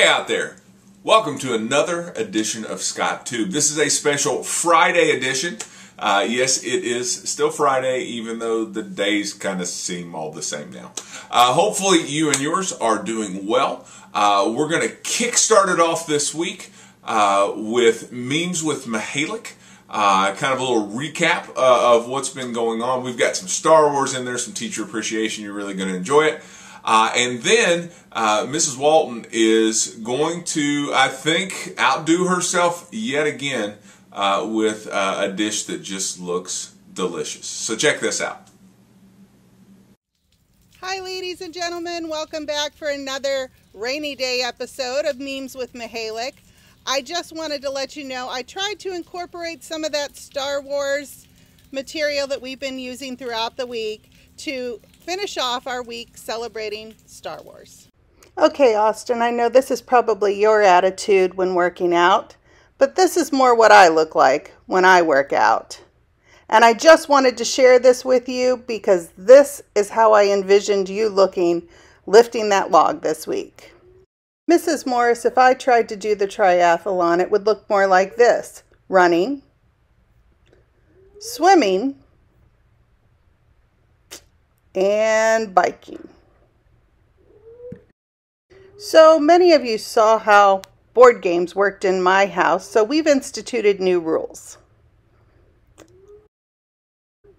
out there. Welcome to another edition of Scott Tube. This is a special Friday edition. Yes, it is still Friday, even though the days kind of seem all the same now. Hopefully you and yours are doing well. We're going to kickstart it off this week with Memes with Mihalik. Kind of a little recap of what's been going on. We've got some Star Wars in there, some teacher appreciation. You're really going to enjoy it. And then Mrs. Walton is going to, I think, outdo herself yet again with a dish that just looks delicious. So check this out. Hi ladies and gentlemen, welcome back for another rainy day episode of Memes with Mihalik. I just wanted to let you know I tried to incorporate some of that Star Wars material that we've been using throughout the week to finish off our week celebrating Star Wars. Okay, Austin, I know this is probably your attitude when working out, but this is more what I look like when I work out. And I just wanted to share this with you because this is how I envisioned you looking lifting that log this week. Mrs. Morris, if I tried to do the triathlon, it would look more like this: running, swimming, and biking. So many of you saw how board games worked in my house, so we've instituted new rules.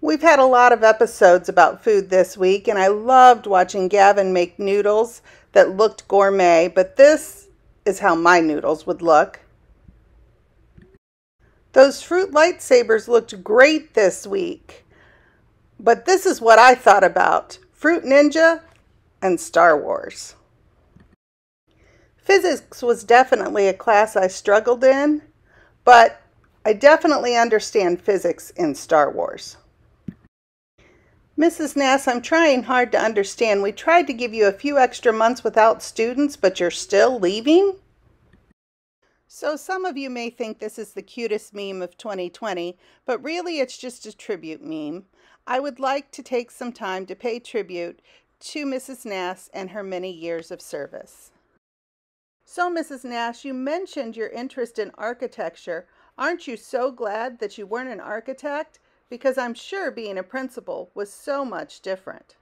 We've had a lot of episodes about food this week, and I loved watching Gavin make noodles that looked gourmet, but this is how my noodles would look. Those fruit lightsabers looked great this week, but this is what I thought about Fruit Ninja and Star Wars. Physics was definitely a class I struggled in, but I definitely understand physics in Star Wars. Mrs. Nass, I'm trying hard to understand. We tried to give you a few extra months without students, but you're still leaving? So some of you may think this is the cutest meme of 2020, but really it's just a tribute meme. I would like to take some time to pay tribute to Mrs. Nass and her many years of service. So Mrs. Nass, you mentioned your interest in architecture. Aren't you so glad that you weren't an architect? Because I'm sure being a principal was so much different.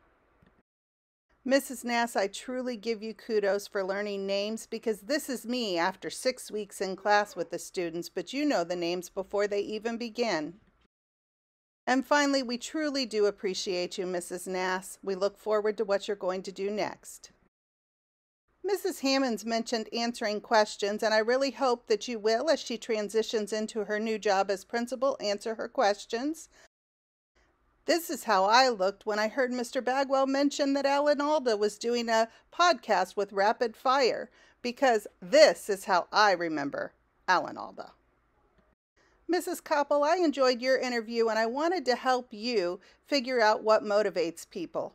Mrs. Nass, I truly give you kudos for learning names because this is me after 6 weeks in class with the students, but you know the names before they even begin. And finally, we truly do appreciate you, Mrs. Nass. We look forward to what you're going to do next. Mrs. Hammonds mentioned answering questions, and I really hope that you will, as she transitions into her new job as principal, answer her questions. This is how I looked when I heard Mr. Bagwell mention that Alan Alda was doing a podcast with Rapid Fire, because this is how I remember Alan Alda. Mrs. Koppel, I enjoyed your interview, and I wanted to help you figure out what motivates people.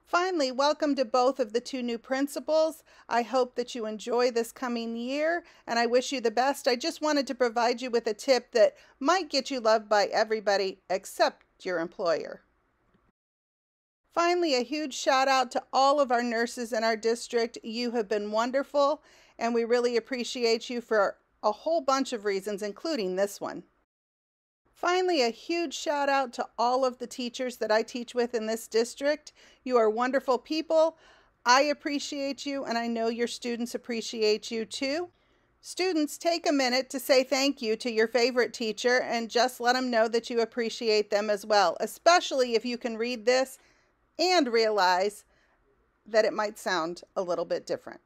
Finally, welcome to both of the two new principals. I hope that you enjoy this coming year, and I wish you the best. I just wanted to provide you with a tip that might get you loved by everybody except your employer. Finally, a huge shout out to all of our nurses in our district. You have been wonderful, and we really appreciate you for a whole bunch of reasons, including this one. Finally, a huge shout out to all of the teachers that I teach with in this district. You are wonderful people. I appreciate you, and I know your students appreciate you too. Students, take a minute to say thank you to your favorite teacher and just let them know that you appreciate them as well, especially if you can read this and realize that it might sound a little bit different.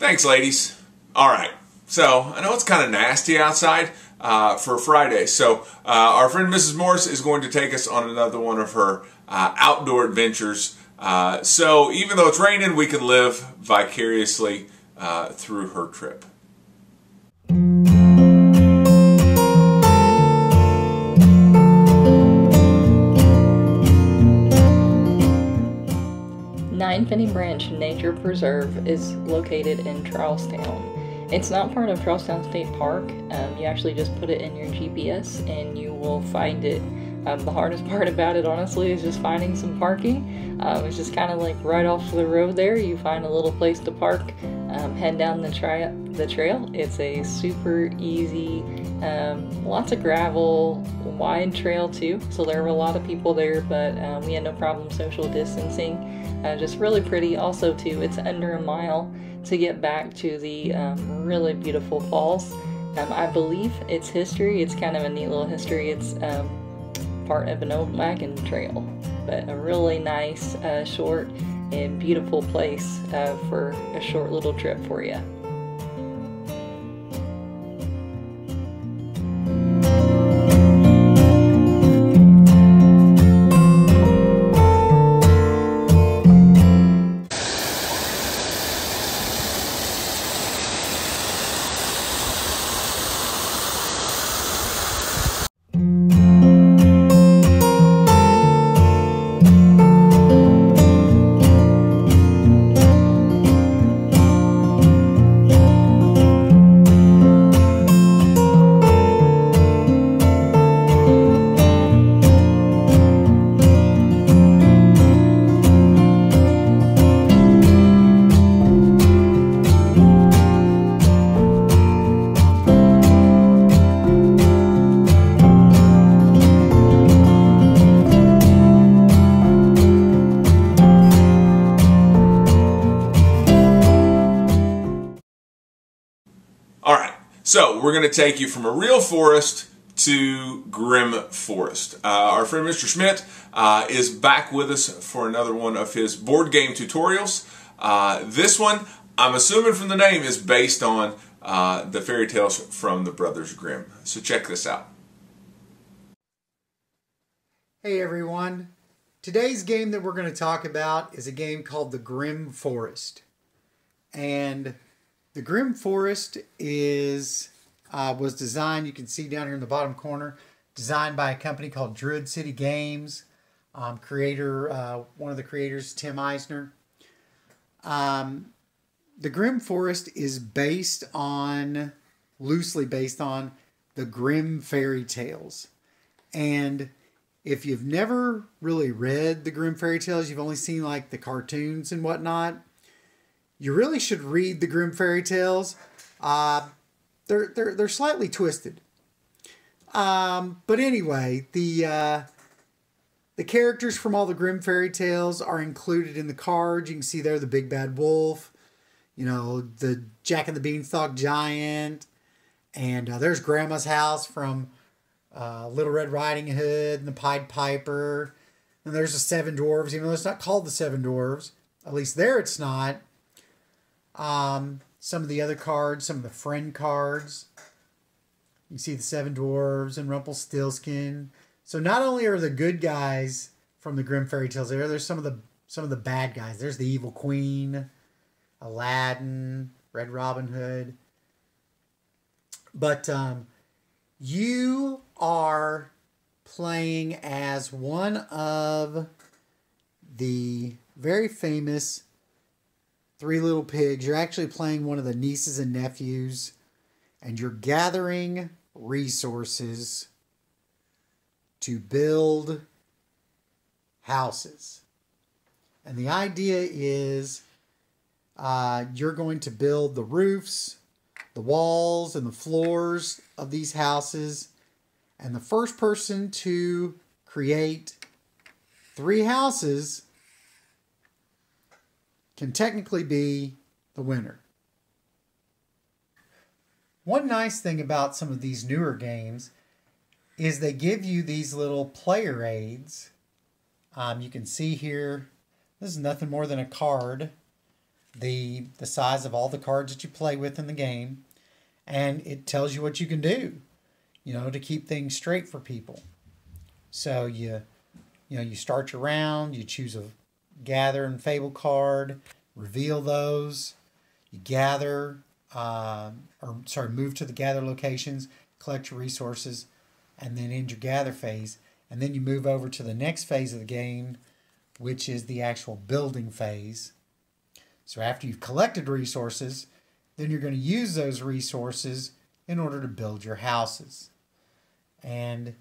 Thanks, ladies. All right. So I know it's kind of nasty outside for Friday. So our friend Mrs. Morris is going to take us on another one of her outdoor adventures. So even though it's raining, we can live vicariously through her trip. Nine Penny Branch Nature Preserve is located in Charlestown. It's not part of Charlestown State Park. You actually just put it in your GPS and you will find it. The hardest part about it, honestly, is just finding some parking. It's just kind of like right off the road there. You find a little place to park, head down the trail. It's a super easy, lots of gravel, wide trail too. So there were a lot of people there, but we had no problem social distancing. Just really pretty. Also too, it's under a mile to get back to the really beautiful falls. I believe it's history. It's kind of a neat little history. It's part of an old wagon trail, but a really nice, short and beautiful place for a short little trip for you. So we're going to take you from a real forest to grim forest. Our friend Mr. Schmidt is back with us for another one of his board game tutorials. This one, I'm assuming from the name, is based on the fairy tales from the Brothers Grimm. So check this out. Hey everyone. Today's game that we're going to talk about is a game called The Grim Forest. And the Grim Forest was designed, you can see down here in the bottom corner, designed by a company called Druid City Games. One of the creators, Tim Eisner. The Grim Forest is loosely based on the Grimm fairy tales. And if you've never really read the Grimm fairy tales, you've only seen like the cartoons and whatnot, you really should read the Grimm fairy tales. They're slightly twisted. But anyway, the characters from all the Grimm fairy tales are included in the cards. You can see there the Big Bad Wolf, you know, the Jack and the Beanstalk Giant, and there's Grandma's house from Little Red Riding Hood and the Pied Piper. And there's the Seven Dwarves, even though it's not called the Seven Dwarves. At least there it's not. Some of the other cards, some of the friend cards. You can see the Seven Dwarves and Rumpelstiltskin. So not only are the good guys from the Grimm fairy tales there's some of the bad guys. There's the Evil Queen, Aladdin, Red Robin Hood. But you are playing as one of the very famous Three Little Pigs. You're actually playing one of the nieces and nephews, and you're gathering resources to build houses. And the idea is you're going to build the roofs, the walls, and the floors of these houses. And the first person to create 3 houses can technically be the winner. One nice thing about some of these newer games is they give you these little player aids. You can see here, this is nothing more than a card. the size of all the cards that you play with in the game, and it tells you what you can do, to keep things straight for people. So you start your round, you choose a gather and fable card, reveal those, you gather, move to the gather locations, collect your resources, and then end your gather phase. And then you move over to the next phase of the game, which is the actual building phase. So after you've collected resources, then you're going to use those resources in order to build your houses. And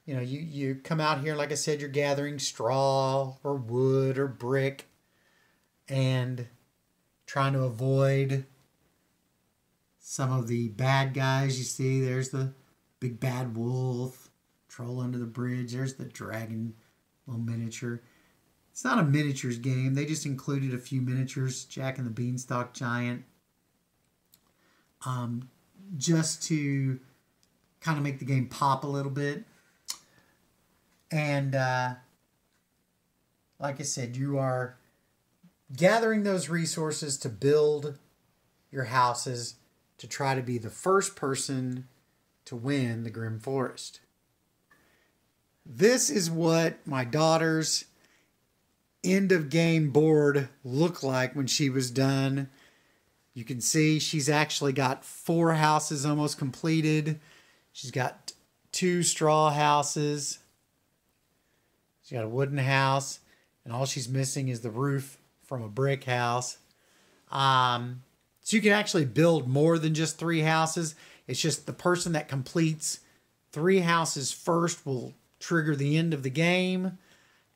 you come out here, like I said, you're gathering straw or wood or brick and trying to avoid some of the bad guys. You see, there's the big bad wolf, troll under the bridge. There's the dragon, little miniature. It's not a miniatures game. They just included a few miniatures, Jack and the Beanstalk Giant, just to kind of make the game pop a little bit. And like I said, you are gathering those resources to build your houses to try to be the first person to win the Grim Forest. This is what my daughter's end of game board looked like when she was done. You can see she's actually got 4 houses almost completed. She's got 2 straw houses. She's got a wooden house, and all she's missing is the roof from a brick house. So you can actually build more than just 3 houses. It's just the person that completes 3 houses first will trigger the end of the game.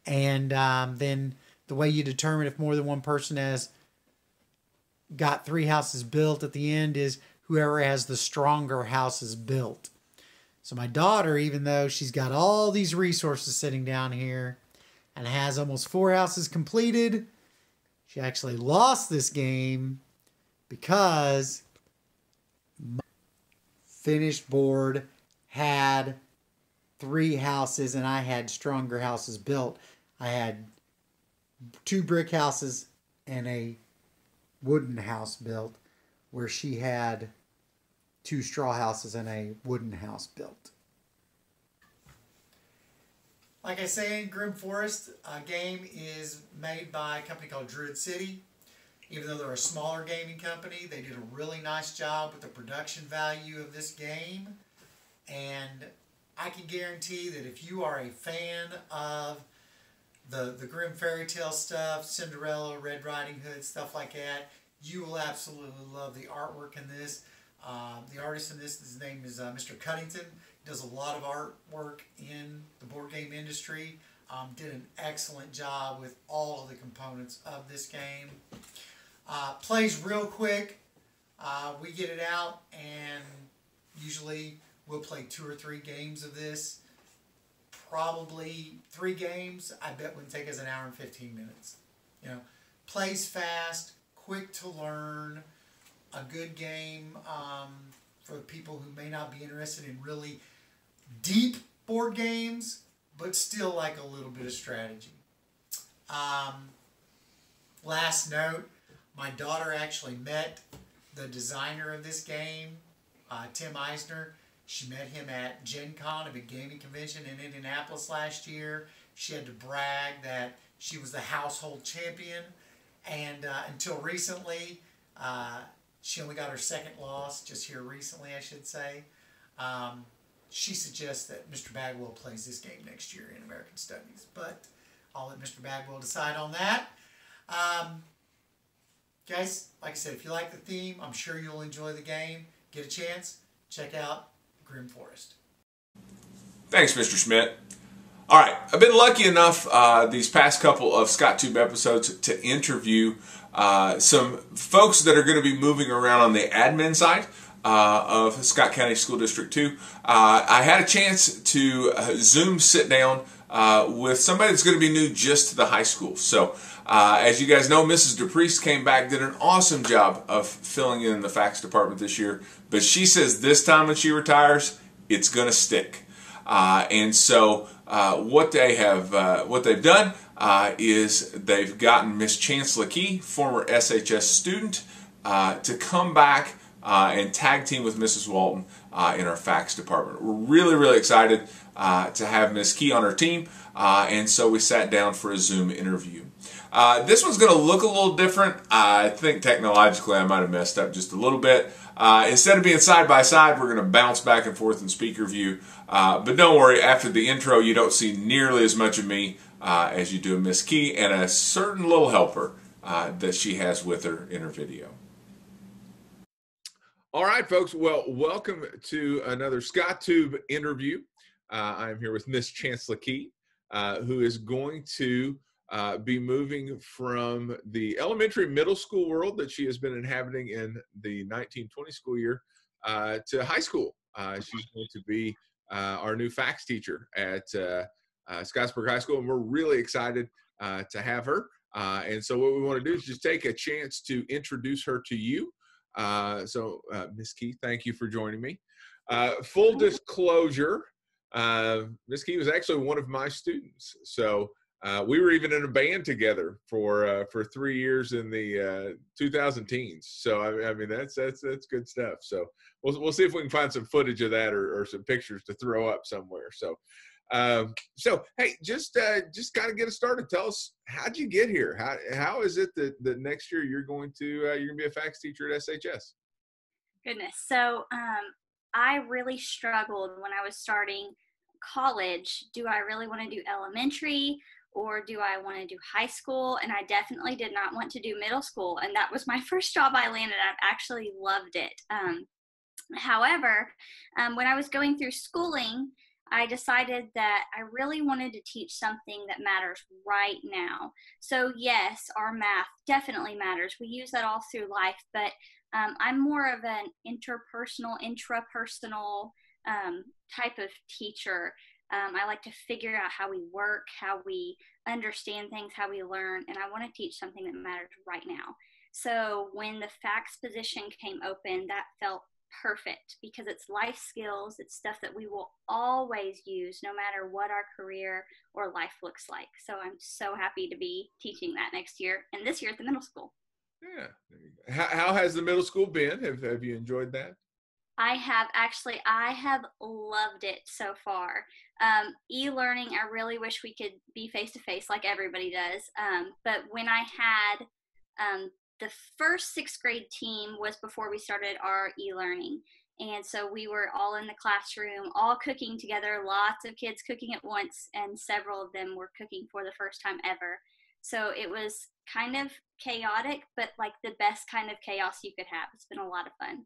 And then the way you determine if more than one person has got 3 houses built at the end is whoever has the stronger houses built. So my daughter, even though she's got all these resources sitting down here and has almost 4 houses completed, she actually lost this game because my finished board had 3 houses and I had stronger houses built. I had 2 brick houses and a wooden house built, where she had 2 straw houses and a wooden house built. Like I say, Grim Forest game is made by a company called Druid City. Even though they're a smaller gaming company, they did a really nice job with the production value of this game. And I can guarantee that if you are a fan of the Grimm fairy tale stuff, Cinderella, Red Riding Hood, stuff like that, you will absolutely love the artwork in this. The artist in this, his name is Mr. Cuddington. He does a lot of artwork in the board game industry. Did an excellent job with all of the components of this game. Plays real quick. We get it out and usually we'll play 2 or 3 games of this. Probably 3 games, I bet would take us an hour and 15 minutes. Plays fast, quick to learn, a good game for people who may not be interested in really deep board games, but still like a little bit of strategy. Last note, my daughter actually met the designer of this game, Tim Eisner. She met him at Gen Con, a big gaming convention in Indianapolis last year. She had to brag that she was the household champion. And until recently, she only got her 2nd loss, just here recently, I should say. She suggests that Mr. Bagwell plays this game next year in American Studies, but I'll let Mr. Bagwell decide on that. Guys, like I said, if you like the theme, I'm sure you'll enjoy the game. Get a chance, check out Grim Forest. Thanks, Mr. Schmidt. All right, I've been lucky enough these past couple of ScottTube episodes to interview some folks that are going to be moving around on the admin side of Scott County School District 2. I had a chance to Zoom sit down with somebody that's going to be new just to the high school. So as you guys know, Mrs. DePriest came back, did an awesome job of filling in the facts department this year. But she says this time when she retires, it's going to stick. And so what they've done, is they've gotten Miss Chancellor Key, former SHS student, to come back and tag team with Mrs. Walton in our FACS department. We're really, really excited to have Miss Key on our team, and so we sat down for a Zoom interview. This one's going to look a little different. I think technologically I might have messed up just a little bit. Instead of being side by side, we're going to bounce back and forth in speaker view. But don't worry, after the intro, you don't see nearly as much of me as you do of Miss Key and a certain little helper that she has with her in her video. All right, folks. Well, welcome to another ScottTube interview. I'm here with Miss Chancellor Key, who is going to be moving from the elementary middle school world that she has been inhabiting in the 1920 school year to high school. She's going to be our new FACS teacher at Scottsburg High School, and we're really excited to have her. And so what we want to do is just take a chance to introduce her to you. Miss Key, thank you for joining me. Full disclosure, Miss Key was actually one of my students. So we were even in a band together for 3 years in the 2000 teens. So I mean that's good stuff. So we'll see if we can find some footage of that or some pictures to throw up somewhere. So hey, just kind of get us started. Tell us, how'd you get here? How is it that next year you're going to be a FACS teacher at SHS? Goodness. So I really struggled when I was starting college. Do I really want to do elementary or do I want to do high school? And I definitely did not want to do middle school. And that was my first job I landed. I've actually loved it. However, when I was going through schooling, I decided that I really wanted to teach something that matters right now. So yes, our math definitely matters. We use that all through life, but I'm more of an interpersonal, intrapersonal type of teacher. I like to figure out how we work, how we understand things, how we learn, and I want to teach something that matters right now. So when the FACS position came open, that felt perfect because it's life skills, it's stuff that we will always use no matter what our career or life looks like. So I'm so happy to be teaching that next year and this year at the middle school. Yeah. How has the middle school been? Have you enjoyed that? I have loved it so far. E-learning, I really wish we could be face-to-face like everybody does. But when I had the first sixth grade team was before we started our e-learning. And so we were all in the classroom, all cooking together, lots of kids cooking at once, and several of them were cooking for the first time ever. So it was kind of chaotic, but like the best kind of chaos you could have. It's been a lot of fun.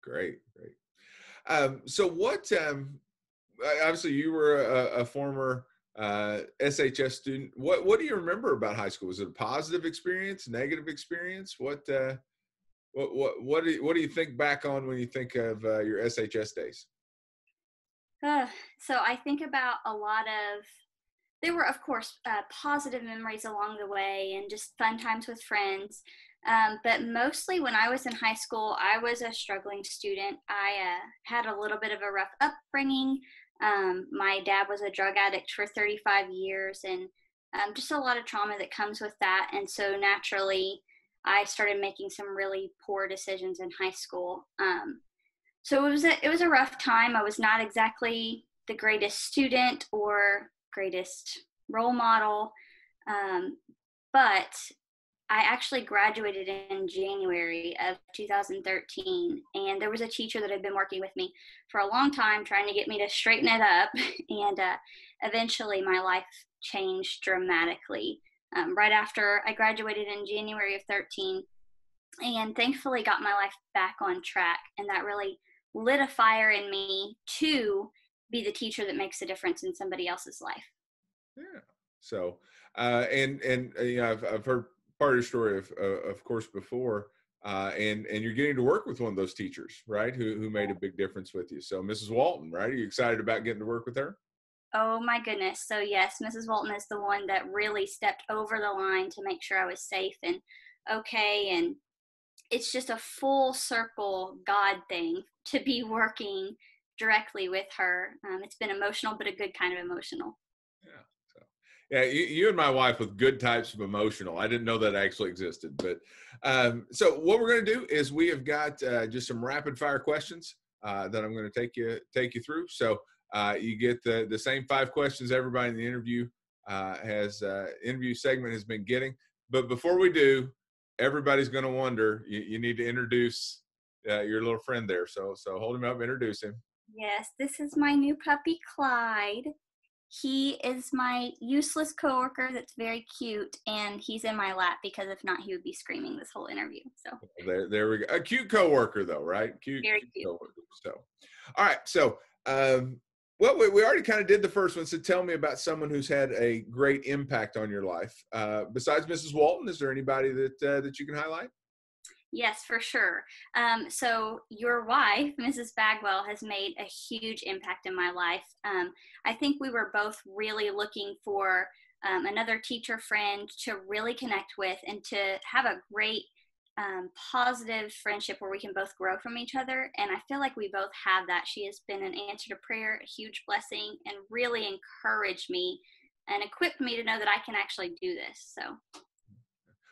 Great. So what, obviously you were a former SHS student. What do you remember about high school? Was it a positive experience, negative experience? What do you think back on when you think of your SHS days? So I think about a lot of, there were of course positive memories along the way and just fun times with friends. But mostly when I was in high school, I was a struggling student. I had a little bit of a rough upbringing. My dad was a drug addict for 35 years and just a lot of trauma that comes with that. And so naturally, I started making some really poor decisions in high school. So it was a rough time. I was not exactly the greatest student or greatest role model, but I actually graduated in January of 2013, and there was a teacher that had been working with me for a long time trying to get me to straighten it up, and eventually my life changed dramatically right after I graduated in January of 13, and thankfully got my life back on track, and that really lit a fire in me to be the teacher that makes a difference in somebody else's life. Yeah. So, and you know, I've heard part of your story of course before, and you're getting to work with one of those teachers, right? Who made a big difference with you. So Mrs. Walton, right? Are you excited about getting to work with her? Oh my goodness. So yes, Mrs. Walton is the one that really stepped over the line to make sure I was safe and okay. And it's just a full circle God thing to be working directly with her. It's been emotional, but a good kind of emotional. Yeah. So Yeah, you and my wife with good types of emotional. I didn't know that actually existed. But so what we're going to do is we have got just some rapid fire questions that I'm going to take you through. So you get the same 5 questions everybody in the interview interview segment has been getting. But before we do, everybody's going to wonder. You need to introduce your little friend there. So hold him up, introduce him. Yes, this is my new puppy, Clyde. He is my useless coworker that's very cute, and he's in my lap because if not, he would be screaming this whole interview. So there we go. A cute coworker, though, right? Very cute. Coworker. So, all right. So, well, we already kind of did the first one. So, tell me about someone who's had a great impact on your life. Besides Mrs. Walton, is there anybody that you can highlight? Yes, for sure. So your wife, Mrs. Bagwell, has made a huge impact in my life. I think we were both really looking for another teacher friend to really connect with and to have a great positive friendship where we can both grow from each other. And I feel like we both have that. She has been an answer to prayer, a huge blessing, and really encouraged me and equipped me to know that I can actually do this. So.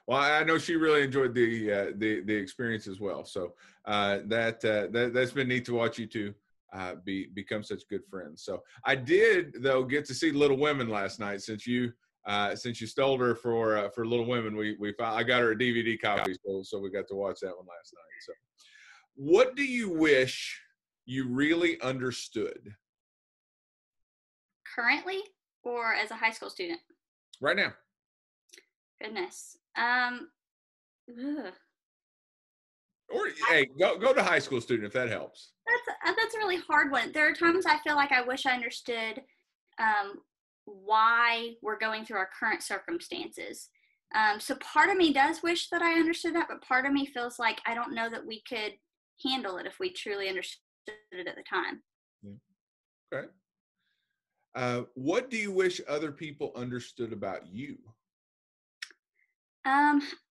Well, I know she really enjoyed the experience as well. So that's been neat to watch you two become such good friends. So I did though get to see Little Women last night since you stole her for Little Women. I got her a DVD copy, so we got to watch that one last night. So, what do you wish you really understood? Currently, or as a high school student? Right now. Goodness. Or hey, go to high school student if that helps. That's a really hard one. There are times I feel like I wish I understood why we're going through our current circumstances. So part of me does wish that I understood that, but part of me feels like I don't know that we could handle it if we truly understood it at the time. Yeah. Okay. What do you wish other people understood about you?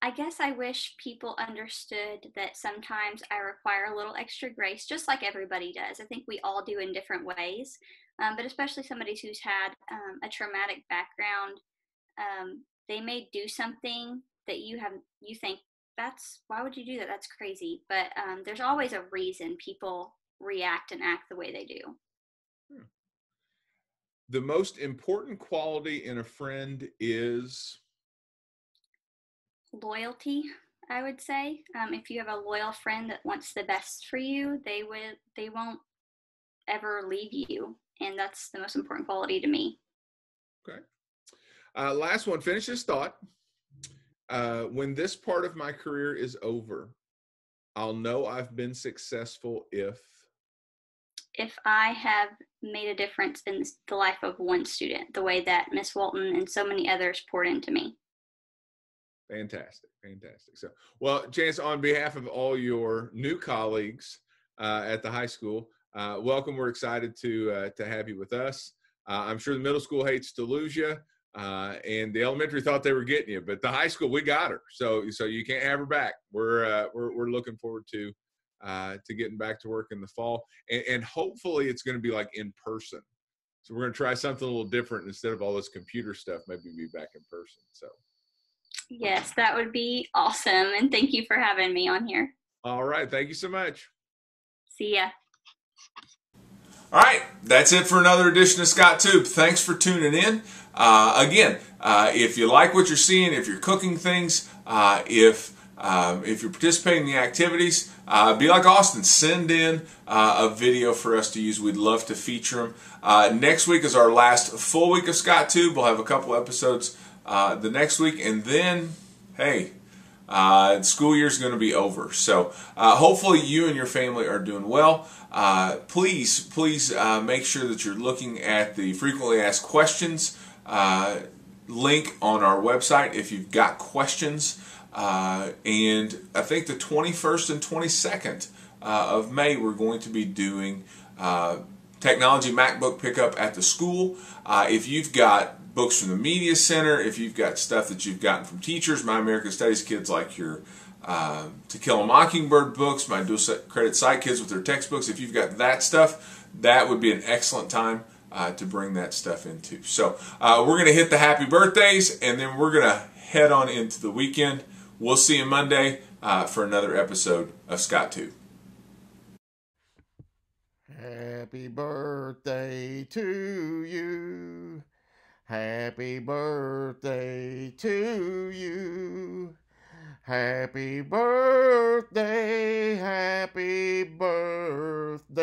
I guess I wish people understood that sometimes I require a little extra grace, just like everybody does. I think we all do in different ways, but especially somebody who's had a traumatic background, they may do something that you think, why would you do that? That's crazy. But there's always a reason people react and act the way they do. The most important quality in a friend is? Loyalty, I would say. If you have a loyal friend that wants the best for you, they won't ever leave you, and that's the most important quality to me. Okay. Last one. Finish this thought. When this part of my career is over, I'll know I've been successful if I have made a difference in the life of one student, the way that Miss Walton and so many others poured into me. Fantastic. So, well, Chance, on behalf of all your new colleagues at the high school, welcome. We're excited to have you with us. I'm sure the middle school hates to lose you, and the elementary thought they were getting you, but the high school, we got her. So you can't have her back. We're looking forward to getting back to work in the fall, and hopefully it's going to be like in person. So we're going to try something a little different instead of all this computer stuff. Maybe be back in person. So. Yes, that would be awesome. And thank you for having me on here. All right. Thank you so much. See ya. All right. That's it for another edition of Scott Tube. Thanks for tuning in. Again, if you like what you're seeing, if you're cooking things, if you're participating in the activities, be like Austin. Send in a video for us to use. We'd love to feature them. Next week is our last full week of Scott Tube. We'll have a couple episodes the next week, and then, hey, school year is going to be over. So hopefully you and your family are doing well. Please make sure that you're looking at the frequently asked questions link on our website if you've got questions. And I think the 21st and 22nd of May we're going to be doing technology MacBook pickup at the school. If you've got books from the Media Center, if you've got stuff that you've gotten from teachers, My American Studies kids like your To Kill a Mockingbird books, my dual credit psych kids with their textbooks, if you've got that stuff, that would be an excellent time to bring that stuff into. So we're going to hit the happy birthdays, and then we're going to head on into the weekend. We'll see you Monday for another episode of Scott Tube. Happy birthday to you. Happy birthday to you. Happy birthday, happy birthday.